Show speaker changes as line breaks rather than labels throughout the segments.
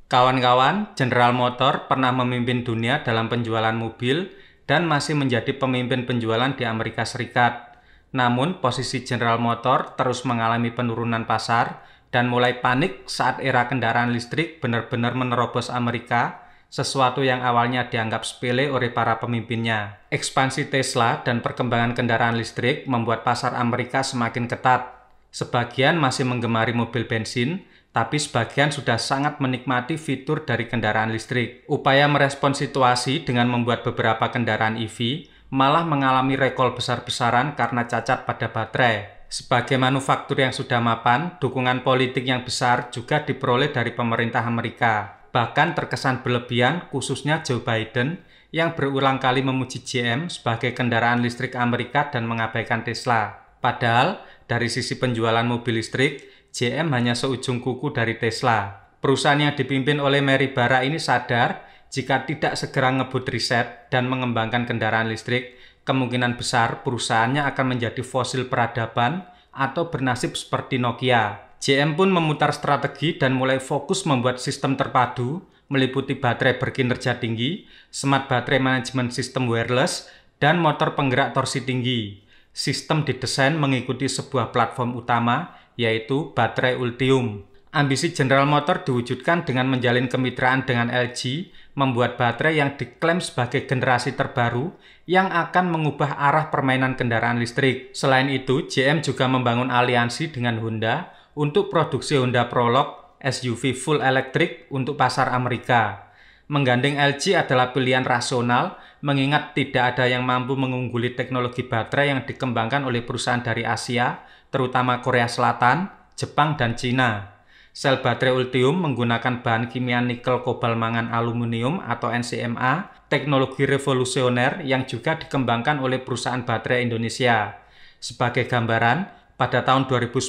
Kawan-kawan, General Motors pernah memimpin dunia dalam penjualan mobil dan masih menjadi pemimpin penjualan di Amerika Serikat. Namun, posisi General Motors terus mengalami penurunan pasar dan mulai panik saat era kendaraan listrik benar-benar menerobos Amerika, sesuatu yang awalnya dianggap sepele oleh para pemimpinnya. Ekspansi Tesla dan perkembangan kendaraan listrik membuat pasar Amerika semakin ketat. Sebagian masih menggemari mobil bensin, tapi sebagian sudah sangat menikmati fitur dari kendaraan listrik. Upaya merespon situasi dengan membuat beberapa kendaraan EV malah mengalami rekol besar-besaran karena cacat pada baterai. Sebagai manufaktur yang sudah mapan, dukungan politik yang besar juga diperoleh dari pemerintah Amerika. Bahkan terkesan berlebihan, khususnya Joe Biden, yang berulang kali memuji GM sebagai kendaraan listrik Amerika dan mengabaikan Tesla. Padahal, dari sisi penjualan mobil listrik, GM hanya seujung kuku dari Tesla. Perusahaan yang dipimpin oleh Mary Barra ini sadar jika tidak segera ngebut riset dan mengembangkan kendaraan listrik, kemungkinan besar perusahaannya akan menjadi fosil peradaban atau bernasib seperti Nokia. GM pun memutar strategi dan mulai fokus membuat sistem terpadu, meliputi baterai berkinerja tinggi, smart battery management system wireless, dan motor penggerak torsi tinggi. Sistem didesain mengikuti sebuah platform utama, yaitu baterai Ultium. Ambisi General Motors diwujudkan dengan menjalin kemitraan dengan LG, membuat baterai yang diklaim sebagai generasi terbaru yang akan mengubah arah permainan kendaraan listrik. Selain itu, GM juga membangun aliansi dengan Honda untuk produksi Honda Prologue SUV full electric untuk pasar Amerika. Menggandeng LG adalah pilihan rasional, mengingat tidak ada yang mampu mengungguli teknologi baterai yang dikembangkan oleh perusahaan dari Asia, terutama Korea Selatan, Jepang, dan Cina. Sel baterai Ultium menggunakan bahan kimia nikel kobalt mangan aluminium atau NCMA, teknologi revolusioner yang juga dikembangkan oleh perusahaan baterai Indonesia. Sebagai gambaran, pada tahun 2010,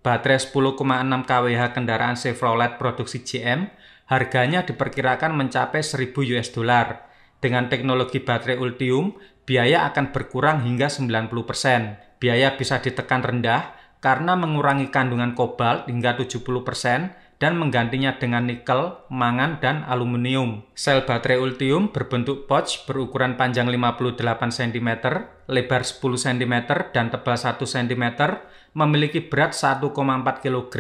baterai 10,6 kWh kendaraan Chevrolet produksi GM harganya diperkirakan mencapai 1.000 US dollar. Dengan teknologi baterai Ultium, biaya akan berkurang hingga 90%. Biaya bisa ditekan rendah karena mengurangi kandungan kobalt hingga 70% dan menggantinya dengan nikel, mangan, dan aluminium. Sel baterai Ultium berbentuk pouch berukuran panjang 58 cm, lebar 10 cm, dan tebal 1 cm, memiliki berat 1,4 kg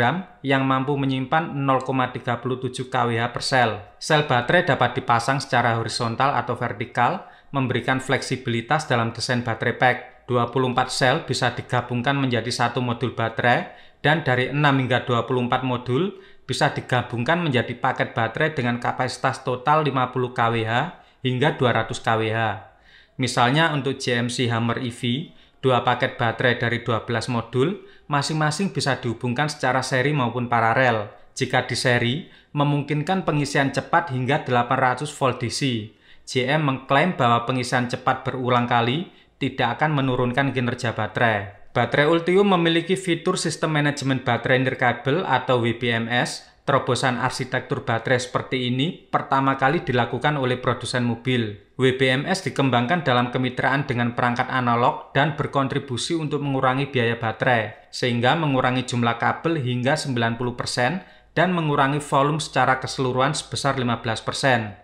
yang mampu menyimpan 0,37 kWh per sel. Sel baterai dapat dipasang secara horizontal atau vertikal, memberikan fleksibilitas dalam desain baterai pack. 24 sel bisa digabungkan menjadi satu modul baterai, dan dari 6 hingga 24 modul bisa digabungkan menjadi paket baterai dengan kapasitas total 50 kWh hingga 200 kWh. Misalnya untuk GMC Hummer EV, dua paket baterai dari 12 modul masing-masing bisa dihubungkan secara seri maupun paralel. Jika di seri, memungkinkan pengisian cepat hingga 800 volt DC. GM mengklaim bahwa pengisian cepat berulang kali tidak akan menurunkan kinerja baterai. Baterai Ultium memiliki fitur sistem manajemen baterai nirkabel atau WBMS. Terobosan arsitektur baterai seperti ini pertama kali dilakukan oleh produsen mobil. WBMS dikembangkan dalam kemitraan dengan perangkat analog dan berkontribusi untuk mengurangi biaya baterai, sehingga mengurangi jumlah kabel hingga 90% dan mengurangi volume secara keseluruhan sebesar 15%.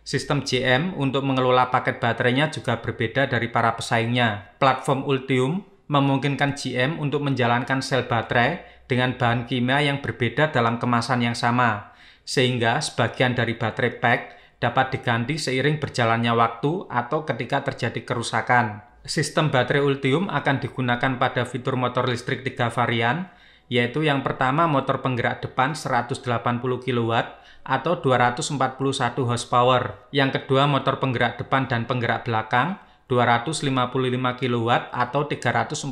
Sistem GM untuk mengelola paket baterainya juga berbeda dari para pesaingnya. Platform Ultium memungkinkan GM untuk menjalankan sel baterai dengan bahan kimia yang berbeda dalam kemasan yang sama, sehingga sebagian dari baterai pack dapat diganti seiring berjalannya waktu atau ketika terjadi kerusakan. Sistem baterai Ultium akan digunakan pada fitur motor listrik 3 varian, yaitu yang pertama motor penggerak depan 180 kW atau 241 horsepower. Yang kedua motor penggerak depan dan penggerak belakang 255 kW atau 342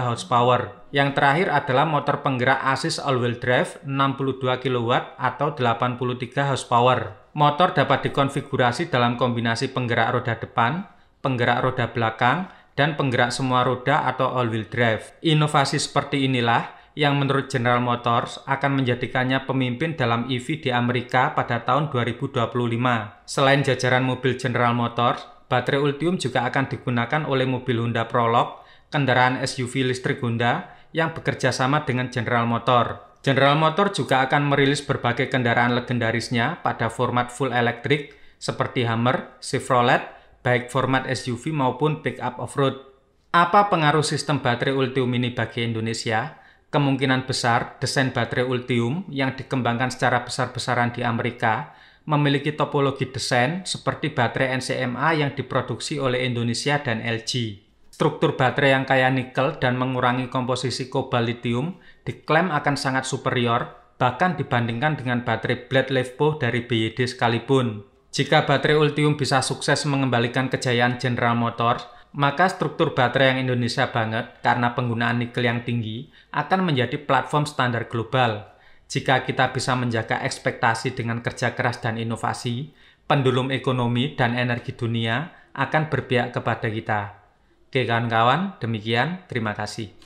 horsepower. Yang terakhir adalah motor penggerak Assist All-Wheel Drive 62 kW atau 83 horsepower. Motor dapat dikonfigurasi dalam kombinasi penggerak roda depan, penggerak roda belakang, dan penggerak semua roda atau all-wheel drive. Inovasi seperti inilah yang menurut General Motors akan menjadikannya pemimpin dalam EV di Amerika pada tahun 2025. Selain jajaran mobil General Motors, baterai Ultium juga akan digunakan oleh mobil Honda Prologue, kendaraan SUV listrik Honda yang bekerja sama dengan General Motors. General Motors juga akan merilis berbagai kendaraan legendarisnya pada format full electric seperti Hummer, Chevrolet, baik format SUV maupun pick-up off-road. Apa pengaruh sistem baterai Ultium ini bagi Indonesia? Kemungkinan besar desain baterai Ultium yang dikembangkan secara besar-besaran di Amerika memiliki topologi desain seperti baterai NCMA yang diproduksi oleh Indonesia dan LG. Struktur baterai yang kaya nikel dan mengurangi komposisi kobalt litium diklaim akan sangat superior, bahkan dibandingkan dengan baterai Blade LiFePO dari BYD sekalipun. Jika baterai Ultium bisa sukses mengembalikan kejayaan General Motors, maka struktur baterai yang Indonesia banget karena penggunaan nikel yang tinggi akan menjadi platform standar global. Jika kita bisa menjaga ekspektasi dengan kerja keras dan inovasi, pendulum ekonomi dan energi dunia akan berpihak kepada kita. Oke kawan-kawan, demikian. Terima kasih.